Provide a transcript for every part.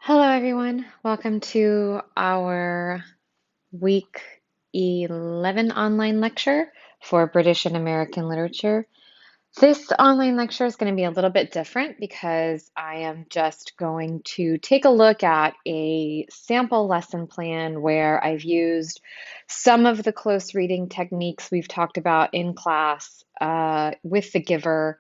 Hello, everyone. Welcome to our week 11 online lecture for British and American literature. This online lecture is going to be a little bit different because I am just going to take a look at a sample lesson plan where I've used some of the close reading techniques we've talked about in class with the giver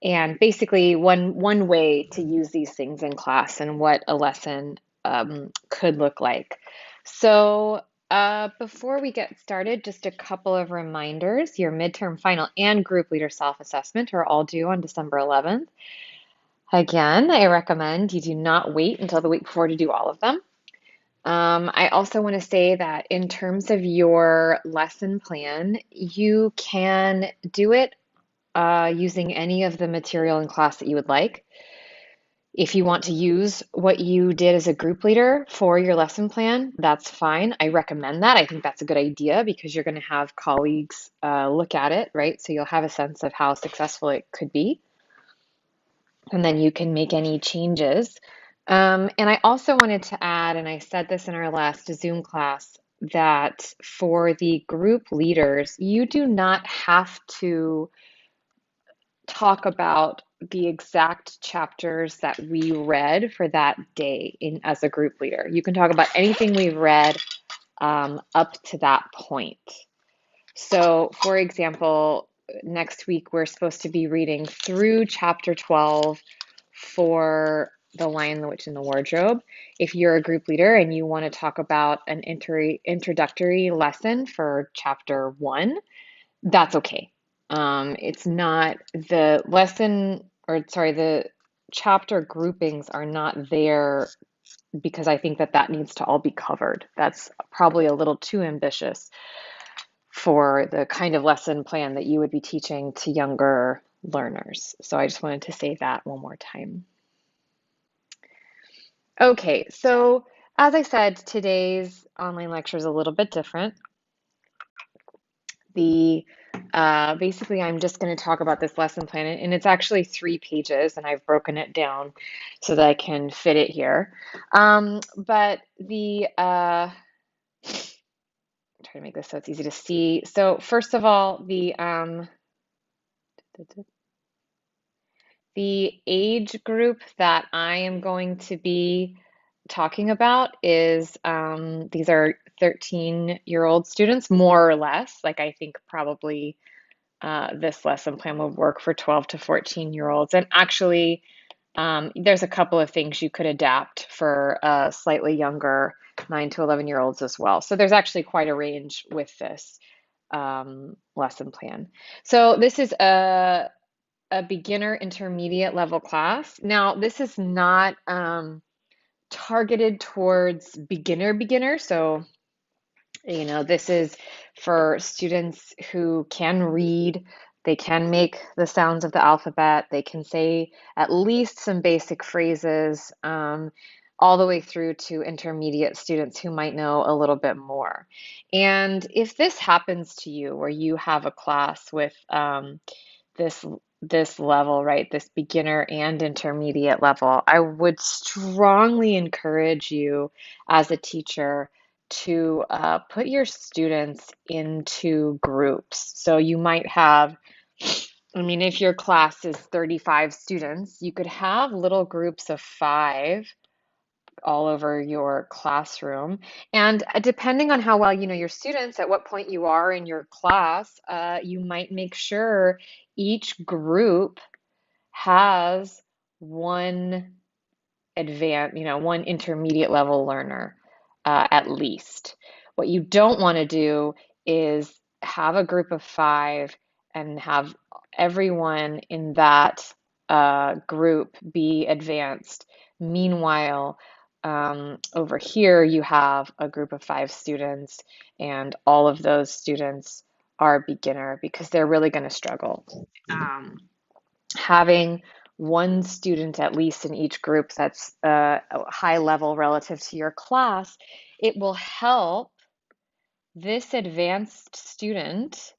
and basically one way to use these things in class and what a lesson could look like. So before we get started, just a couple of reminders. Your midterm final and group leader self-assessment are all due on December 11th. Again, I recommend you do not wait until the week before to do all of them. I also want to say that in terms of your lesson plan, you can do it using any of the material in class that you would like. If you want to use what you did as a group leader for your lesson plan, that's fine. I recommend that. I think that's a good idea because you're going to have colleagues look at it, right? So you'll have a sense of how successful it could be. And then you can make any changes. And I also wanted to add, and I said this in our last Zoom class, that for the group leaders, you do not have to talk about the exact chapters that we read for that day as a group leader. You can talk about anything we've read up to that point. So, for example, next week we're supposed to be reading through chapter 12 for The Lion, the Witch, and the Wardrobe. If you're a group leader and you want to talk about an introductory lesson for chapter 1, that's okay. It's not the lesson, or sorry, the chapter groupings are not there because I think that that needs to all be covered. That's probably a little too ambitious for the kind of lesson plan that you would be teaching to younger learners. So I just wanted to say that one more time. Okay, so as I said, today's online lecture is a little bit different. The basically, I'm just going to talk about this lesson plan, and it's actually 3 pages, and I've broken it down so that I can fit it here. But the try to make this so it's easy to see. So first of all, the age group that I am going to be talking about is these are 13-year-old students, more or less. Like I think probably this lesson plan would work for 12 to 14-year-olds. And actually, there's a couple of things you could adapt for slightly younger 9 to 11-year-olds as well. So there's actually quite a range with this lesson plan. So this is a beginner intermediate level class. Now, this is not targeted towards beginner. So, this is for students who can read, they can make the sounds of the alphabet, they can say at least some basic phrases, all the way through to intermediate students who might know a little bit more. And if this happens to you, where you have a class with this this level, right, this beginner and intermediate level, I would strongly encourage you as a teacher to put your students into groups. So you might have, I mean, if your class is 35 students, you could have little groups of 5 all over your classroom. And depending on how well you know your students, at what point you are in your class, you might make sure each group has one one intermediate level learner at least. What you don't want to do is have a group of 5 and have everyone in that group be advanced. Meanwhile, over here you have a group of 5 students, and all of those students are beginner because they're really going to struggle. Having one student at least in each group that's a high level relative to your class, it will help this advanced student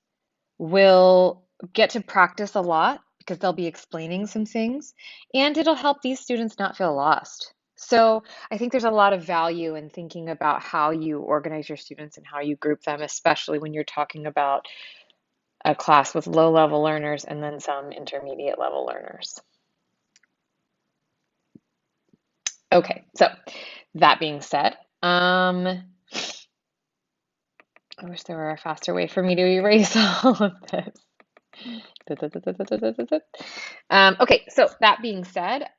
will get to practice a lot because they'll be explaining some things, and it'll help these students not feel lost. So I think there's a lot of value in thinking about how you organize your students and how you group them, especially when you're talking about a class with low-level learners and then some intermediate level learners. Okay, so that being said, I wish there were a faster way for me to erase all of this. Okay, so that being said,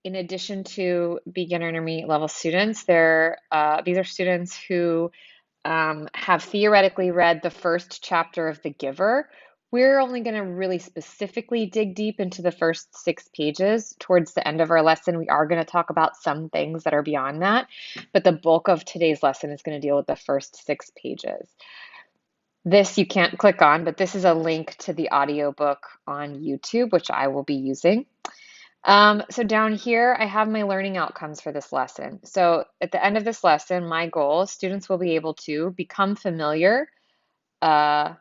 in addition to beginner intermediate level students, these are students who have theoretically read the first chapter of The Giver. We're only going to really specifically dig deep into the first 6 pages. Towards the end of our lesson, we are going to talk about some things that are beyond that, but the bulk of today's lesson is going to deal with the first 6 pages. This you can't click on, but this is a link to the audiobook on YouTube, which I will be using. So down here, I have my learning outcomes for this lesson. So at the end of this lesson, my goal, students will be able to become familiar, uh,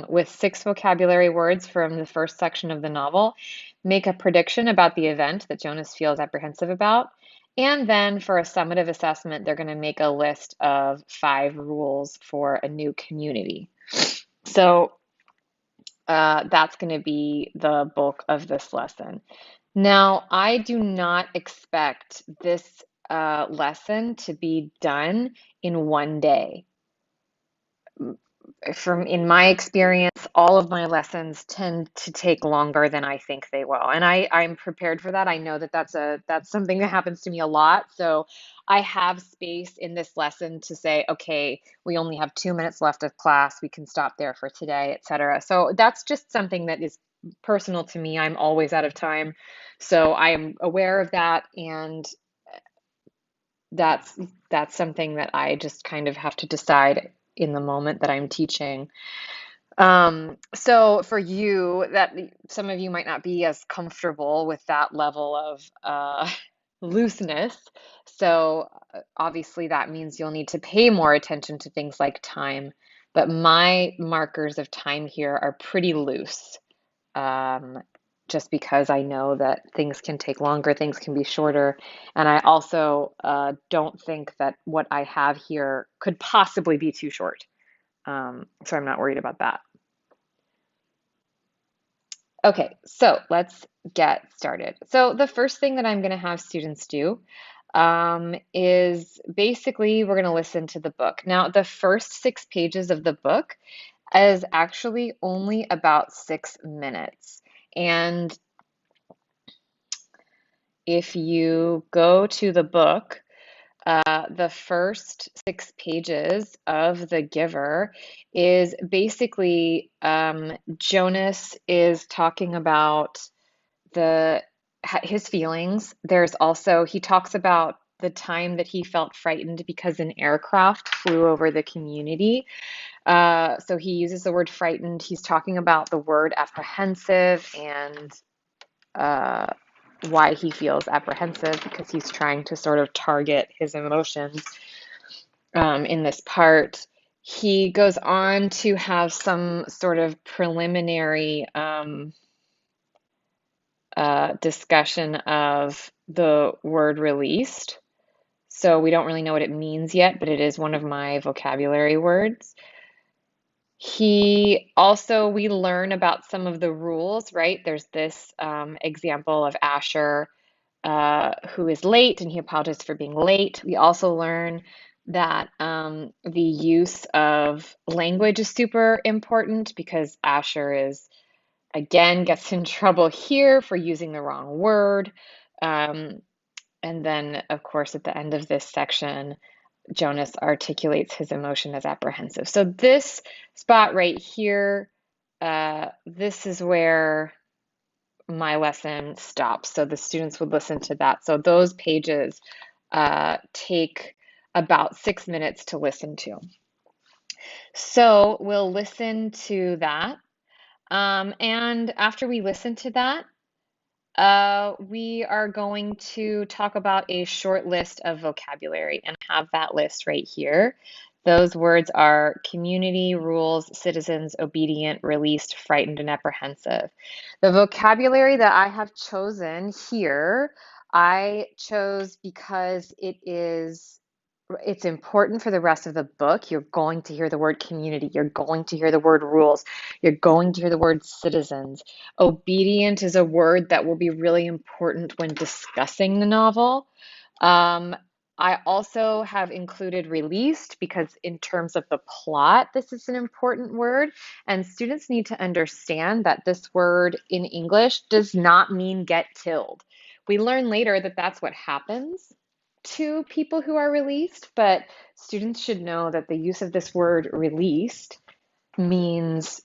with 6 vocabulary words from the first section of the novel, make a prediction about the event that Jonas feels apprehensive about, and then for a summative assessment, they're going to make a list of 5 rules for a new community. So that's going to be the bulk of this lesson. Now, I do not expect this lesson to be done in one day. In my experience, all of my lessons tend to take longer than I think they will, and I'm prepared for that. I know that that's something that happens to me a lot. So I have space in this lesson to say, okay, we only have 2 minutes left of class. We can stop there for today, etc. So that's just something that is personal to me. I'm always out of time, so I am aware of that, and that's that's something that I just kind of have to decide in the moment that I'm teaching. So for you, that some of you might not be as comfortable with that level of looseness. So obviously that means you'll need to pay more attention to things like time. But my markers of time here are pretty loose. Um, just because I know that things can take longer, things can be shorter. And I also don't think that what I have here could possibly be too short. So I'm not worried about that. Okay, so let's get started. So the first thing that I'm going to have students do is basically we're going to listen to the book. Now, the first 6 pages of the book is actually only about 6 minutes. And if you go to the book, the first 6 pages of The Giver is basically Jonas is talking about his feelings. There's also, he talks about the time that he felt frightened because an aircraft flew over the community. So he uses the word frightened. He's talking about the word apprehensive and uh, why he feels apprehensive because he's trying to sort of target his emotions in this part. He goes on to have some sort of preliminary discussion of the word released. So we don't really know what it means yet, but it is one of my vocabulary words. We learn about some of the rules, right? There's this example of Asher who is late and he apologizes for being late. We also learn that the use of language is super important because Asher again gets in trouble here for using the wrong word. And then, of course, at the end of this section, Jonas articulates his emotion as apprehensive. So this spot right here, this is where my lesson stops. So the students would listen to that. So those pages take about 6 minutes to listen to. So we'll listen to that. And after we listen to that, we are going to talk about a short list of vocabulary and have that list right here Those words are community, rules, citizens, obedient, released, frightened, and apprehensive. The vocabulary that I have chosen here, I chose because it's important for the rest of the book. You're going to hear the word community. You're going to hear the word rules. You're going to hear the word citizens. Obedient is a word that will be really important when discussing the novel. Um, I also have included released because, in terms of the plot, this is an important word, and students need to understand that this word in English does not mean get killed. We learn later that that's what happens to people who are released, but students should know that the use of this word released means,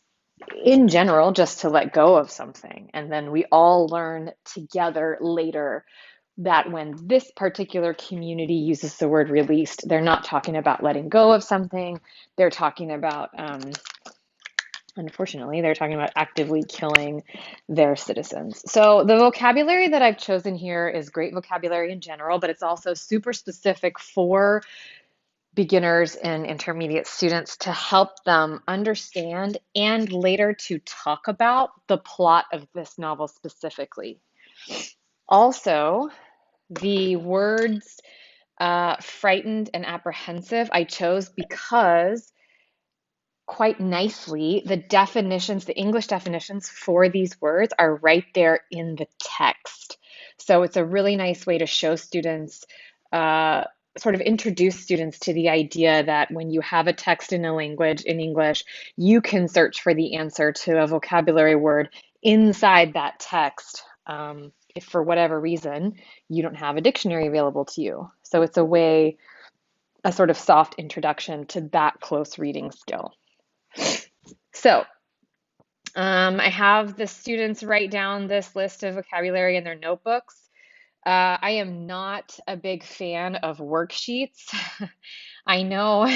in general, just to let go of something. And then we all learn together later that when this particular community uses the word released, they're not talking about letting go of something. They're talking about, unfortunately, they're talking about actively killing their citizens. So the vocabulary that I've chosen here is great vocabulary in general, but it's also super specific for beginners and intermediate students to help them understand and later to talk about the plot of this novel specifically. Also, the words frightened and apprehensive I chose because quite nicely the definitions, the English definitions for these words are right there in the text. So it's a really nice way to show students, uh, sort of introduce students to the idea that when you have a text in a language in English, you can search for the answer to a vocabulary word inside that text. If for whatever reason you don't have a dictionary available to you. So it's a way, a sort of soft introduction to that close reading skill. So I have the students write down this list of vocabulary in their notebooks. I am not a big fan of worksheets. I know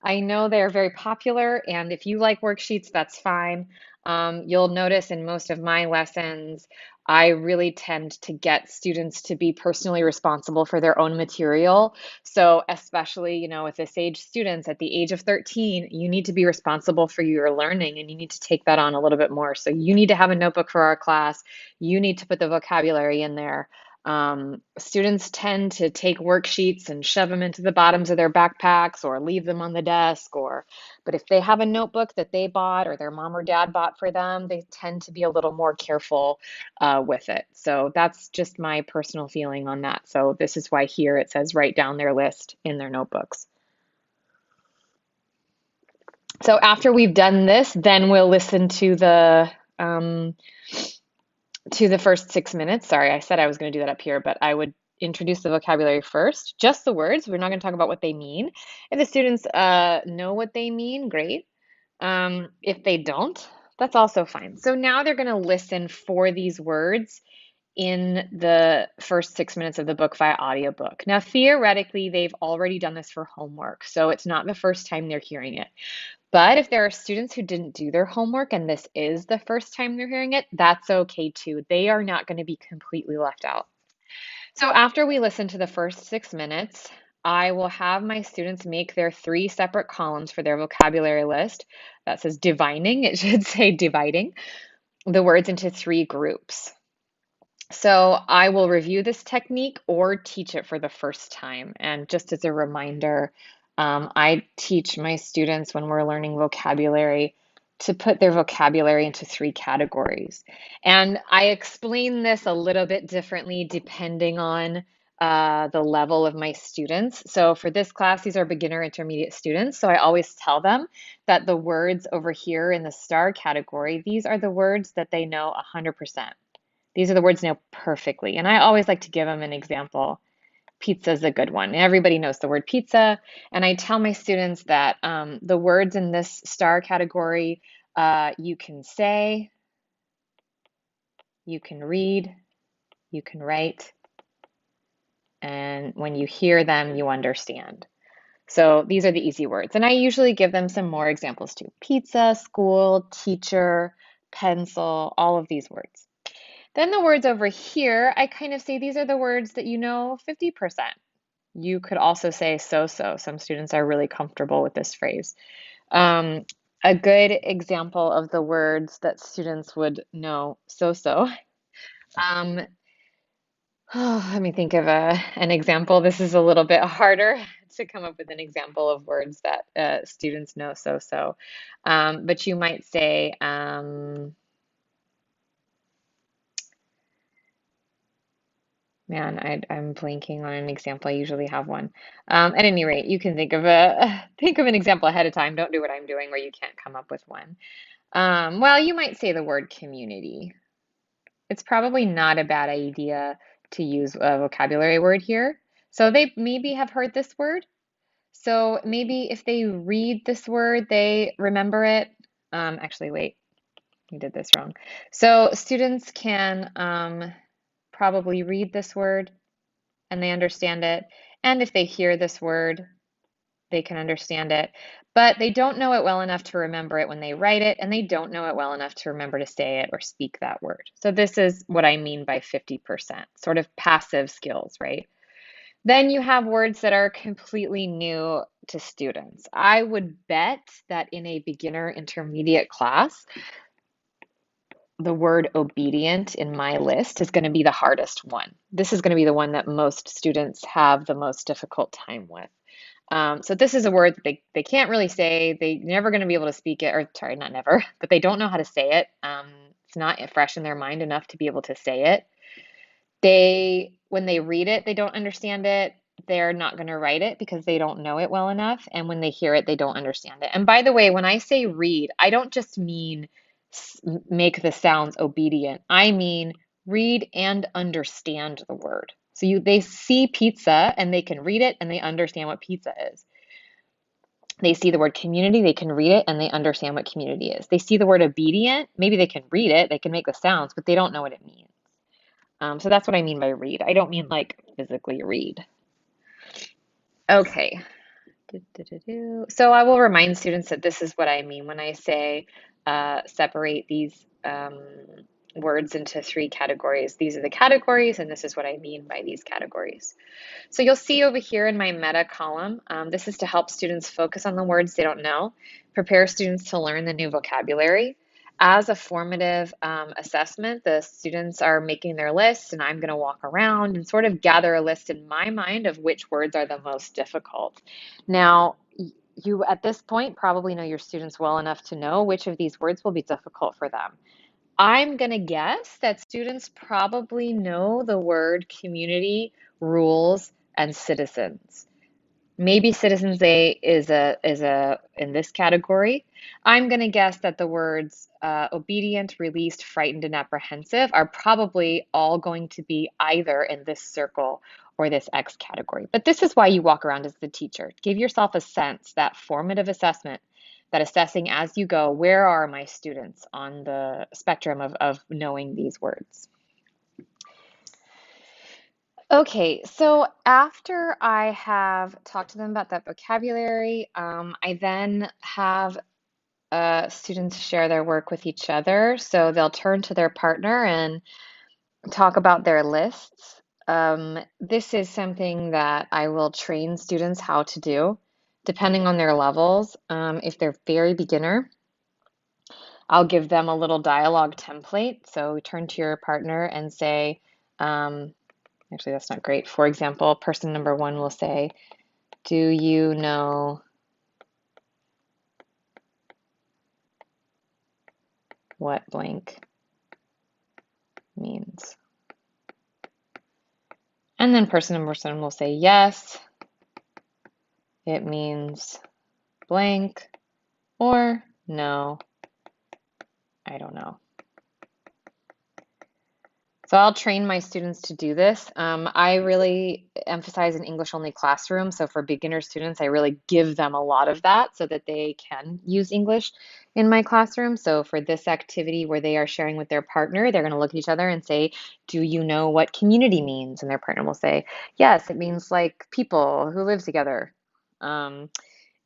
I know they're very popular, and if you like worksheets, that's fine. You'll notice in most of my lessons, I really tend to get students to be personally responsible for their own material. So, especially, with this age students at the age of 13, you need to be responsible for your learning and you need to take that on a little bit more. So, you need to have a notebook for our class. You need to put the vocabulary in there. Students tend to take worksheets and shove them into the bottoms of their backpacks or leave them on the desk, but if they have a notebook that they bought or their mom or dad bought for them, they tend to be a little more careful with it. So that's just my personal feeling on that. So this is why here it says write down their list in their notebooks. So after we've done this, then we'll listen to the first 6 minutes. Sorry, I said I was going to do that up here, but I would introduce the vocabulary first, just the words. We're not going to talk about what they mean. If the students know what they mean, great. If they don't, that's also fine. So now they're going to listen for these words in the first 6 minutes of the book via audiobook. Now, theoretically, they've already done this for homework, so it's not the first time they're hearing it. But if there are students who didn't do their homework and this is the first time they're hearing it, that's okay too. They are not going to be completely left out. So after we listen to the first 6 minutes, I will have my students make their 3 separate columns for their vocabulary list. That says divining, it should say dividing the words into 3 groups. So I will review this technique or teach it for the first time. And just as a reminder, I teach my students when we're learning vocabulary to put their vocabulary into 3 categories. And I explain this a little bit differently depending on the level of my students. So for this class, these are beginner intermediate students. So I always tell them that the words over here in the star category, these are the words that they know 100%. These are the words know perfectly. And I always like to give them an example. Pizza is a good one. Everybody knows the word pizza. And I tell my students that the words in this star category, you can say, you can read, you can write, and when you hear them, you understand. So these are the easy words. And I usually give them some more examples too. Pizza, school, teacher, pencil, all of these words. Then the words over here, I kind of say these are the words that you know 50%. You could also say so-so. Some students are really comfortable with this phrase. Um, a good example of the words that students would know so-so. Um, let me think of an example. This is a little bit harder to come up with an example of words that students know so-so. But you might say, man, I'm blanking on an example. I usually have one. At any rate, you can think of think of an example ahead of time. Don't do what I'm doing where you can't come up with one. Well, you might say the word community. It's probably not a bad idea to use a vocabulary word here. So they maybe have heard this word. So maybe if they read this word, they remember it. Actually, wait, I did this wrong. So students can probably read this word and they understand it. And if they hear this word, they can understand it. But they don't know it well enough to remember it when they write it, and they don't know it well enough to remember to say it or speak that word. So this is what I mean by 50%, sort of passive skills, right? Then you have words that are completely new to students. I would bet that in a beginner intermediate class, the word obedient in my list is going to be the hardest one. This is going to be the one that most students have the most difficult time with. So this is a word that they can't really say. They're never going to be able to speak it, or sorry, not never, but they don't know how to say it. It's not fresh in their mind enough to be able to say it. When they read it, they don't understand it. They're not going to write it because they don't know it well enough. And when they hear it, they don't understand it. And by the way, when I say read, I don't just mean make the sounds obedient. I mean read and understand the word. So they see pizza and they can read it and they understand what pizza is. They see the word community, they can read it and they understand what community is. They see the word obedient, maybe they can read it, they can make the sounds, but they don't know what it means. So that's what I mean by read. I don't mean like physically read. Okay. So I will remind students that this is what I mean when I say separate these words into three categories. These are the categories, and this is what I mean by these categories. So you'll see over here in my meta column, this is to help students focus on the words they don't know, prepare students to learn the new vocabulary. As a formative assessment, the students are making their list, and I'm going to walk around and sort of gather a list in my mind of which words are the most difficult. Now, you at this point probably know your students well enough to know which of these words will be difficult for them. I'm going to guess that students probably know the word community, rules, and citizens. Maybe citizens A is a in this category. I'm going to guess that the words obedient, released, frightened, and apprehensive are probably all going to be either in this circle or this X category. But this is why you walk around as the teacher. Give yourself a sense, that formative assessment, that assessing as you go, where are my students on the spectrum of knowing these words? Okay, so after I have talked to them about that vocabulary, I then have students share their work with each other. So they'll turn to their partner and talk about their lists. This is something that I will train students how to do, depending on their levels. If they're very beginner, I'll give them a little dialogue template. So turn to your partner and say, actually, that's not great. For example, person number one will say, do you know what blank means? And then person number one will say, yes, it means blank, or no, I don't know. So I'll train my students to do this. I really emphasize an English only classroom. So for beginner students, I really give them a lot of that so that they can use English in my classroom. So for this activity where they are sharing with their partner, they're going to look at each other and say, do you know what community means? And their partner will say, yes, it means like people who live together. Um,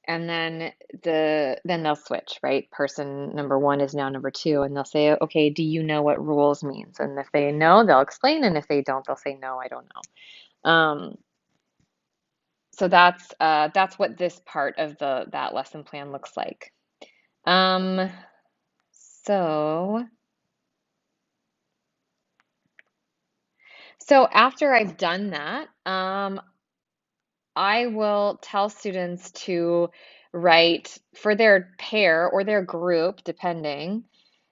and then they'll switch, right? Person number one is now number two, and they'll say, okay, do you know what rules means? And if they know, they'll explain, and if they don't, they'll say, no, I don't know. So that's what this part of that lesson plan looks like. Um, so so after I've done that, I will tell students to write for their pair or their group, depending,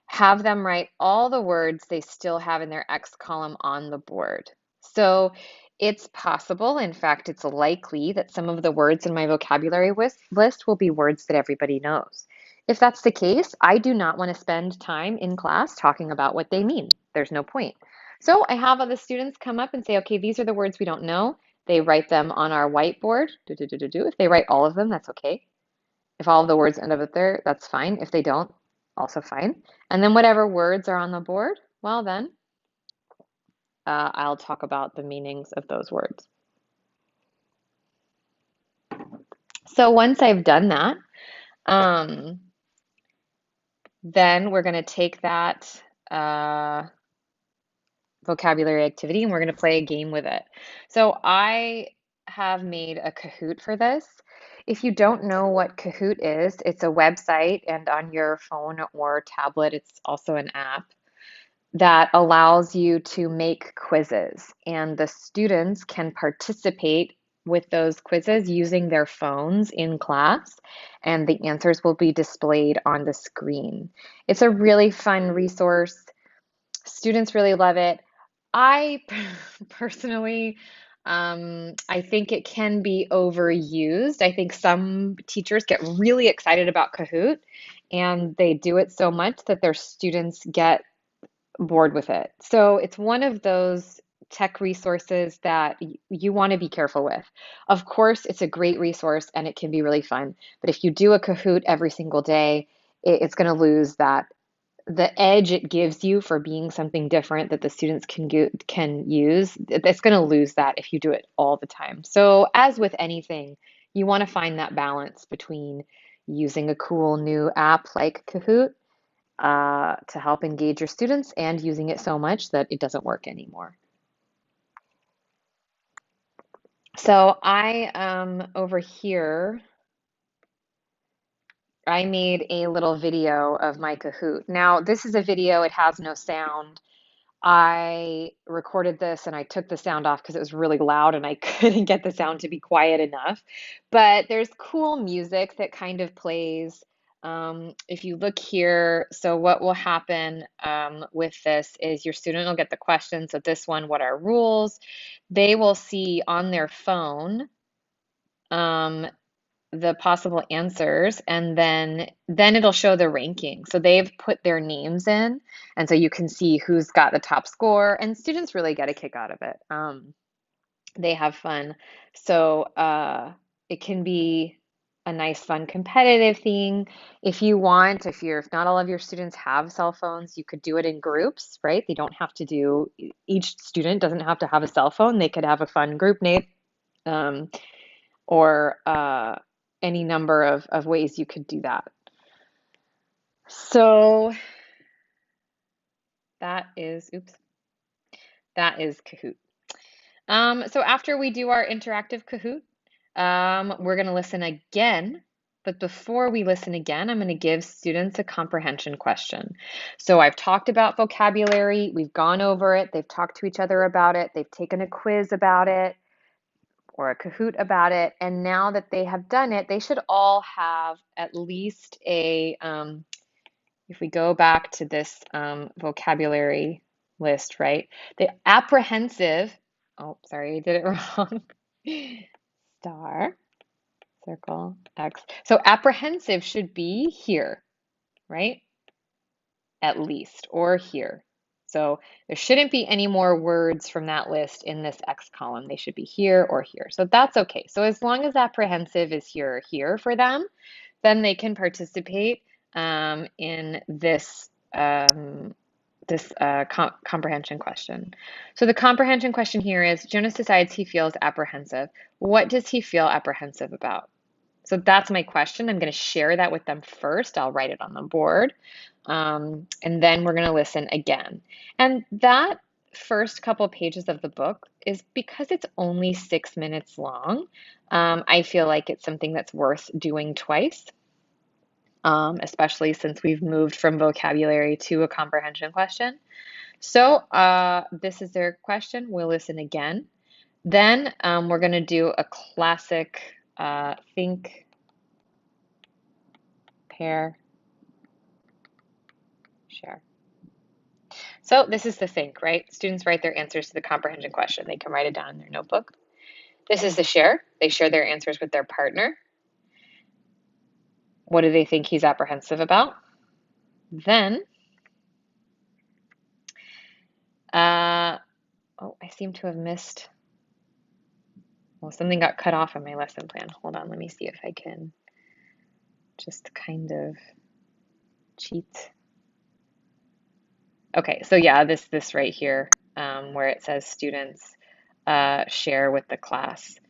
have them write all the words they still have in their X column on the board. So it's possible, in fact, it's likely that some of the words in my vocabulary list will be words that everybody knows. If that's the case, I do not want to spend time in class talking about what they mean. There's no point. So I have other students come up and say, okay, these are the words we don't know. They write them on our whiteboard. If they write all of them, that's okay. If all of the words end up there, that's fine. If they don't, also fine. And then whatever words are on the board, well then, I'll talk about the meanings of those words. So once I've done that, um, then we're going to take that vocabulary activity and we're going to play a game with it. So I have made a Kahoot for this. If you don't know what Kahoot is, it's a website, and on your phone or tablet, it's also an app that allows you to make quizzes, and the students can participate with those quizzes using their phones in class, and the answers will be displayed on the screen. It's a really fun resource. Students really love it. I personally, I think it can be overused. I think some teachers get really excited about Kahoot and they do it so much that their students get bored with it. So it's one of those tech resources that you want to be careful with. Of course, it's a great resource and it can be really fun, but if you do a Kahoot every single day, it's going to lose that the edge it gives you for being something different that the students can use. It's going to lose that if you do it all the time. So as with anything, you want to find that balance between using a cool new app like Kahoot to help engage your students and using it so much that it doesn't work anymore. So I over here, I made a little video of my Kahoot. Now, this is a video, it has no sound. I recorded this and I took the sound off because it was really loud and I couldn't get the sound to be quiet enough. But there's cool music that kind of plays. If you look here, so what will happen with this is your student will get the question. So this one, what are rules? They will see on their phone um, the possible answers, and then it'll show the ranking. So they've put their names in, and so you can see who's got the top score, and students really get a kick out of it. They have fun. So it can be a nice, fun, competitive thing. If you want, if not all of your students have cell phones, you could do it in groups, right? They don't have to do, each student doesn't have to have a cell phone. They could have a fun group name. Um, or any number of ways you could do that. So oops, that is Kahoot. So after we do our interactive Kahoot, we're going to listen again. But before we listen again, I'm going to give students a comprehension question. So I've talked about vocabulary, we've gone over it, they've talked to each other about it, they've taken a quiz about it, or a Kahoot about it. And now that they have done it, they should all have at least if we go back to this vocabulary list, right? The apprehensive, oh, sorry, I did it wrong. Star, circle, X. So apprehensive should be here, right? At least, or here. So there shouldn't be any more words from that list in this X column. They should be here or here. So that's okay. So as long as apprehensive is here or here for them, then they can participate in this comprehension question. So the comprehension question here is, Jonas decides he feels apprehensive. What does he feel apprehensive about? So that's my question. I'm going to share that with them first. I'll write it on the board. And then we're going to listen again. And that first couple of pages of the book is because it's only 6 minutes long. I feel like it's something that's worth doing twice, especially since we've moved from vocabulary to a comprehension question. So this is their question. We'll listen again. Then we're going to do a classic think, pair, share. So this is the think, right? Students write their answers to the comprehension question. They can write it down in their notebook. This is the share. They share their answers with their partner. What do they think he's apprehensive about? Then, oh, I seem to have missed, well, something got cut off in my lesson plan. Hold on, let me see if I can just kind of cheat. Okay, so yeah, this right here, where it says students share with the class.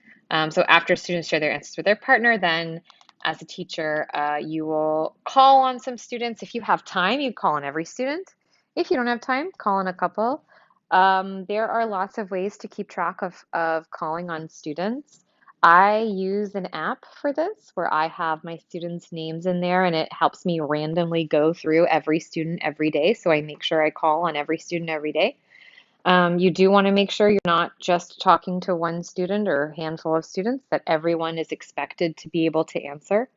So after students share their answers with their partner, then as a teacher, you will call on some students. If you have time, you call on every student. If you don't have time, call on a couple. There are lots of ways to keep track of calling on students. I use an app for this where I have my students' names in there and it helps me randomly go through every student every day. So I make sure I call on every student every day. You do want to make sure you're not just talking to one student or a handful of students, that everyone is expected to be able to answer.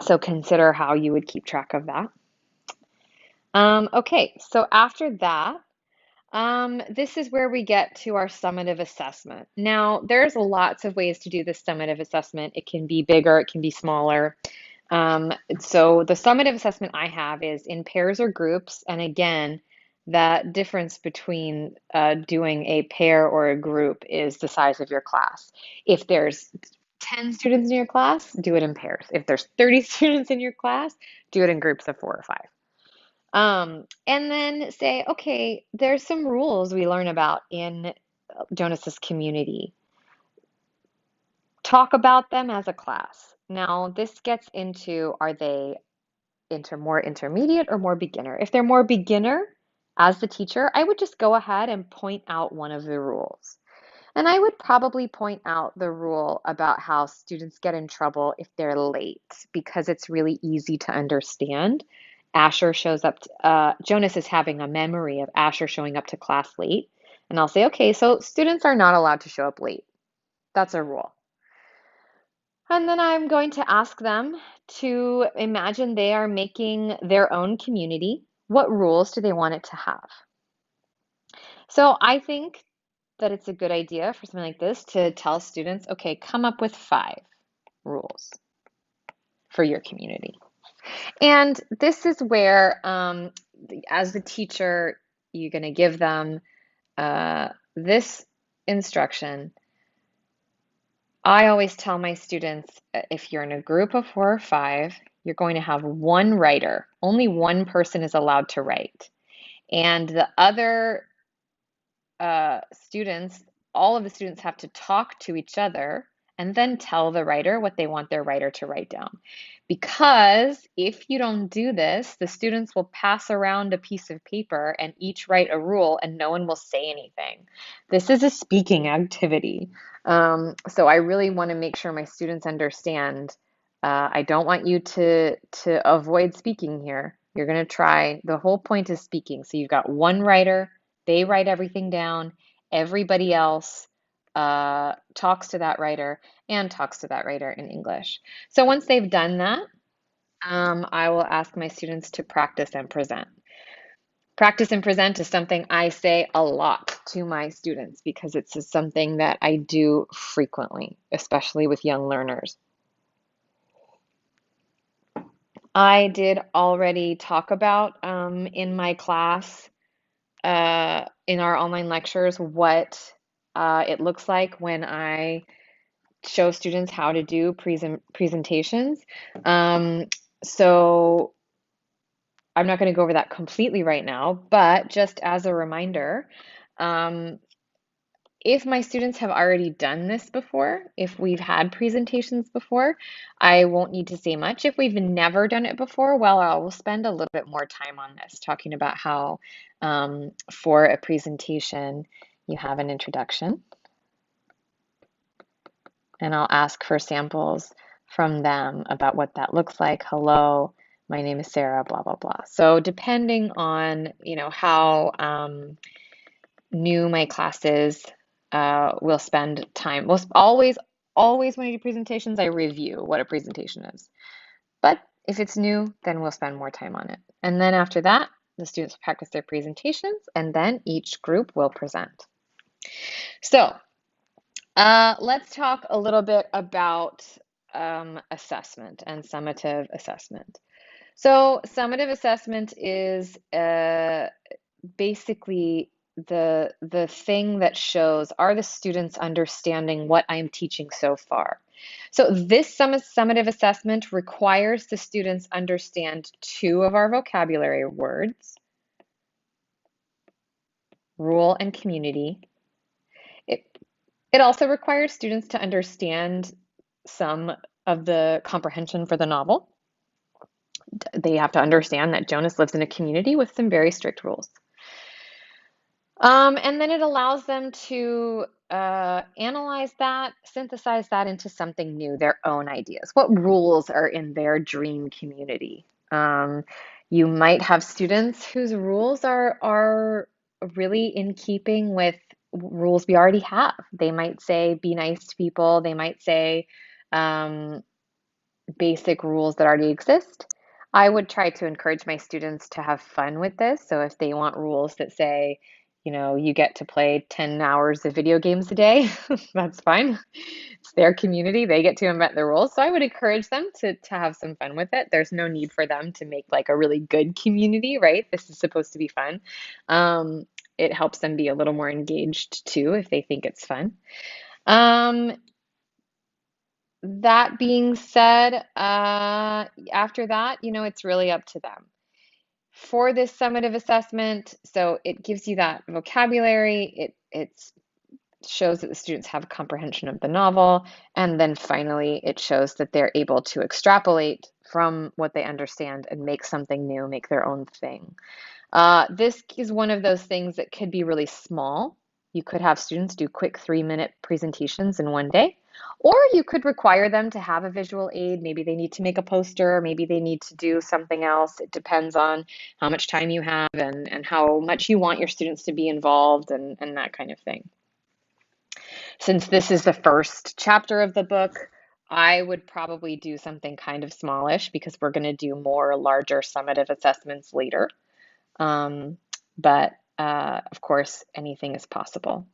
So consider how you would keep track of that. Okay, so after that, this is where we get to our summative assessment. Now, there's lots of ways to do this summative assessment. It can be bigger, it can be smaller. So the summative assessment I have is in pairs or groups, and again, that difference between doing a pair or a group is the size of your class. If there's 10 students in your class, do it in pairs. If there's 30 students in your class, do it in groups of 4 or 5. And then say, okay, there's some rules we learn about in Jonas's community. Talk about them as a class. Now, this gets into, are they more intermediate or more beginner? If they're more beginner, as the teacher, I would just go ahead and point out one of the rules. And I would probably point out the rule about how students get in trouble if they're late because it's really easy to understand. Asher shows up, Jonas is having a memory of Asher showing up to class late. And I'll say, okay, so students are not allowed to show up late. That's a rule. And then I'm going to ask them to imagine they are making their own community. What rules do they want it to have? So I think that it's a good idea for something like this to tell students, okay, come up with 5 rules for your community. And this is where, as the teacher, you're going to give them this instruction. I always tell my students, if you're in a group of 4 or 5, you're going to have one writer. Only one person is allowed to write. And the other students, all of the students have to talk to each other and then tell the writer what they want their writer to write down. Because if you don't do this, the students will pass around a piece of paper and each write a rule and no one will say anything. This is a speaking activity. So I really want to make sure my students understand. I don't want you to avoid speaking here. You're going to try. The whole point is speaking. So you've got one writer, they write everything down. Everybody else talks to that writer and talks to that writer in English. So once they've done that, I will ask my students to practice and present. Practice and present is something I say a lot to my students because it's something that I do frequently, especially with young learners. I did already talk about in my class, in our online lectures, what it looks like when I show students how to do presentations. So I'm not going to go over that completely right now, but just as a reminder, um, if my students have already done this before, if we've had presentations before, I won't need to say much. If we've never done it before, well, I will spend a little bit more time on this, talking about how for a presentation, you have an introduction, and I'll ask for samples from them about what that looks like. Hello, my name is Sarah, blah, blah, blah. So depending on, how new my class is, we'll spend time. We'll always when I do presentations, I review what a presentation is. But if it's new, then we'll spend more time on it. And then after that, the students practice their presentations, and then each group will present. So let's talk a little bit about assessment and summative assessment. So summative assessment is basically the thing that shows, are the students understanding what I'm teaching so far? So this summative assessment requires the students understand 2 of our vocabulary words, rule and community. It also requires students to understand some of the comprehension for the novel. They have to understand that Jonas lives in a community with some very strict rules. And then it allows them to analyze that, synthesize that into something new, their own ideas. What rules are in their dream community? You might have students whose rules are really in keeping with rules we already have. They might say, be nice to people. They might say basic rules that already exist. I would try to encourage my students to have fun with this. So if they want rules that say, you get to play 10 hours of video games a day, that's fine. It's their community. They get to invent the rules. So I would encourage them to have some fun with it. There's no need for them to make like a really good community, right? This is supposed to be fun. It helps them be a little more engaged too if they think it's fun. That being said, after that, it's really up to them. For this summative assessment, so it gives you that vocabulary, it shows that the students have a comprehension of the novel, and then finally it shows that they're able to extrapolate from what they understand and make something new, make their own thing. This is one of those things that could be really small. You could have students do quick 3-minute presentations in one day, or you could require them to have a visual aid. Maybe they need to make a poster, maybe they need to do something else. It depends on how much time you have and how much you want your students to be involved and that kind of thing. Since this is the first chapter of the book, I would probably do something kind of smallish because we're going to do more larger summative assessments later. But of course, anything is possible.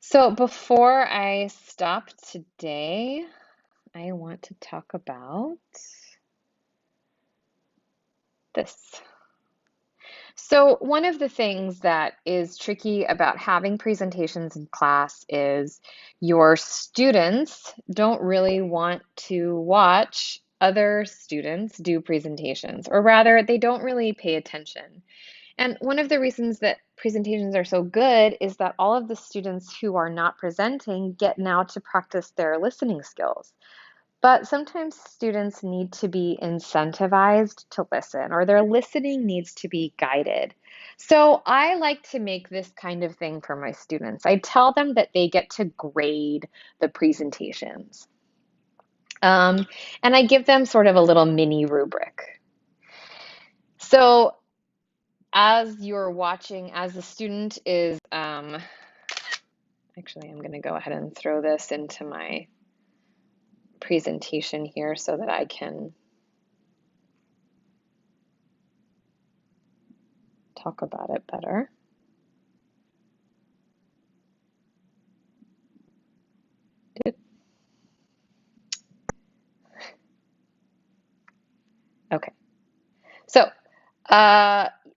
So before I stop today, I want to talk about this. So one of the things that is tricky about having presentations in class is your students don't really want to watch other students do presentations, or rather, they don't really pay attention. And one of the reasons that presentations are so good is that all of the students who are not presenting get now to practice their listening skills. But sometimes students need to be incentivized to listen, or their listening needs to be guided. So I like to make this kind of thing for my students. I tell them that they get to grade the presentations. And I give them sort of a little mini rubric. So as you're watching, as the student is, actually, I'm going to go ahead and throw this into my presentation here so that I can talk about it better. Okay, so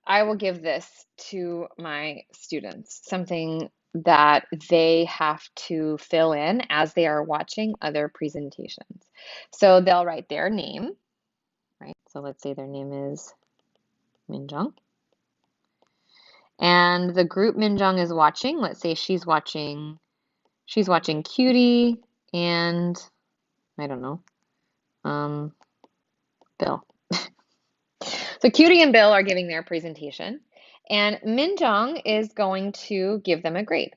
I will give this to my students, something that they have to fill in as they are watching other presentations. So they'll write their name, right? So let's say their name is Minjung. And the group Minjung is watching, let's say she's watching She's watching Cutie and I don't know, um, Bill. So Cutie and Bill are giving their presentation, and Minjong is going to give them a grade.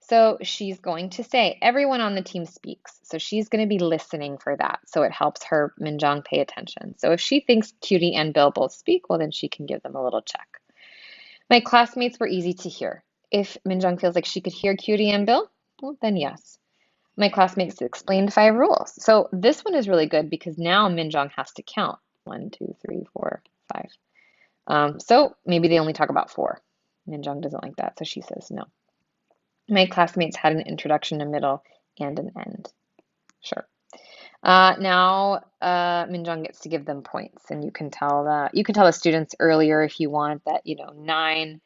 So she's going to say, everyone on the team speaks. So she's going to be listening for that. So it helps her, Minjong, pay attention. So if she thinks Cutie and Bill both speak, well, then she can give them a little check. My classmates were easy to hear. If Minjong feels like she could hear Cutie and Bill, well, then yes. My classmates explained 5 rules. So this one is really good because now Minjong has to count. 1, 2, 3, 4, 5. So maybe they only talk about 4. Minjong doesn't like that, so she says no. My classmates had an introduction, a middle, and an end. Sure. Now Minjong gets to give them points, and you can tell the students earlier if you want that, 9,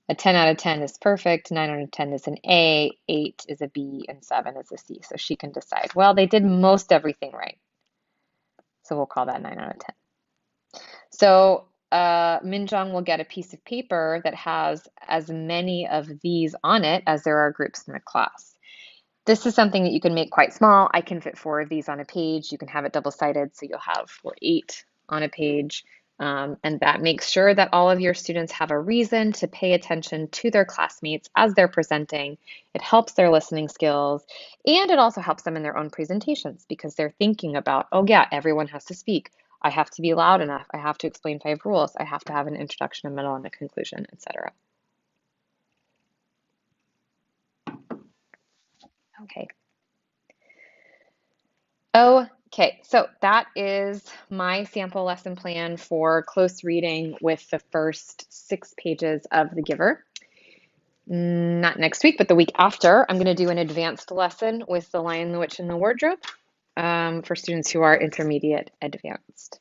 a 10 out of 10 is perfect, 9 out of 10 is an A, 8 is a B, and 7 is a C. So she can decide, well, they did most everything right. So we'll call that 9 out of 10. So Minjong will get a piece of paper that has as many of these on it as there are groups in the class. This is something that you can make quite small. I can fit 4 of these on a page. You can have it double-sided, so you'll have 8 on a page. And that makes sure that all of your students have a reason to pay attention to their classmates as they're presenting. It helps their listening skills, and it also helps them in their own presentations because they're thinking about, oh yeah, everyone has to speak. I have to be loud enough. I have to explain 5 rules. I have to have an introduction, a middle, and a conclusion, etc. Okay. Okay, so that is my sample lesson plan for close reading with the first 6 pages of The Giver. Not next week, but the week after, I'm going to do an advanced lesson with The Lion, the Witch, and the Wardrobe for students who are intermediate advanced.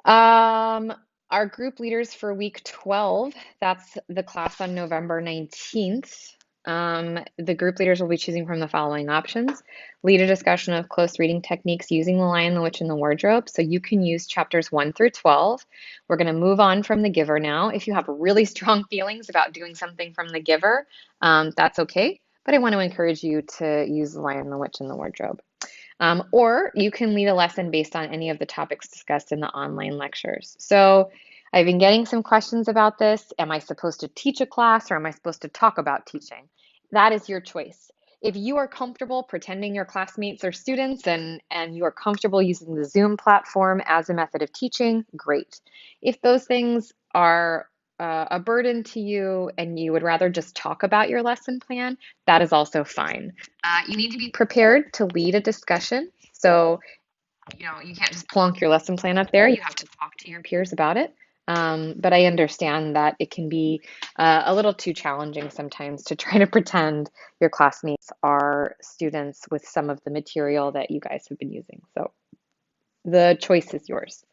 Our group leaders for week 12, that's the class on November 19th. The group leaders will be choosing from the following options. Lead a discussion of close reading techniques using The Lion, the Witch, and the Wardrobe. So you can use chapters 1 through 12. We're going to move on from The Giver now. If you have really strong feelings about doing something from The Giver, that's okay. But I want to encourage you to use The Lion, the Witch, and the Wardrobe. Or you can lead a lesson based on any of the topics discussed in the online lectures. So I've been getting some questions about this. Am I supposed to teach a class or am I supposed to talk about teaching? That is your choice. If you are comfortable pretending your classmates are students and you are comfortable using the Zoom platform as a method of teaching, great. If those things are a burden to you and you would rather just talk about your lesson plan, that is also fine. You need to be prepared to lead a discussion. So, you can't just plonk your lesson plan up there. You have to talk to your peers about it. But I understand that it can be a little too challenging sometimes to try to pretend your classmates are students with some of the material that you guys have been using. So the choice is yours.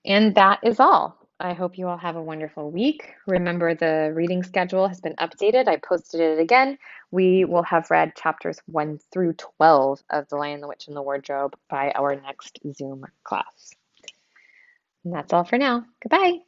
And that is all. I hope you all have a wonderful week. Remember, the reading schedule has been updated. I posted it again. We will have read chapters 1 through 12 of The Lion, the Witch, and the Wardrobe by our next Zoom class. And that's all for now. Goodbye.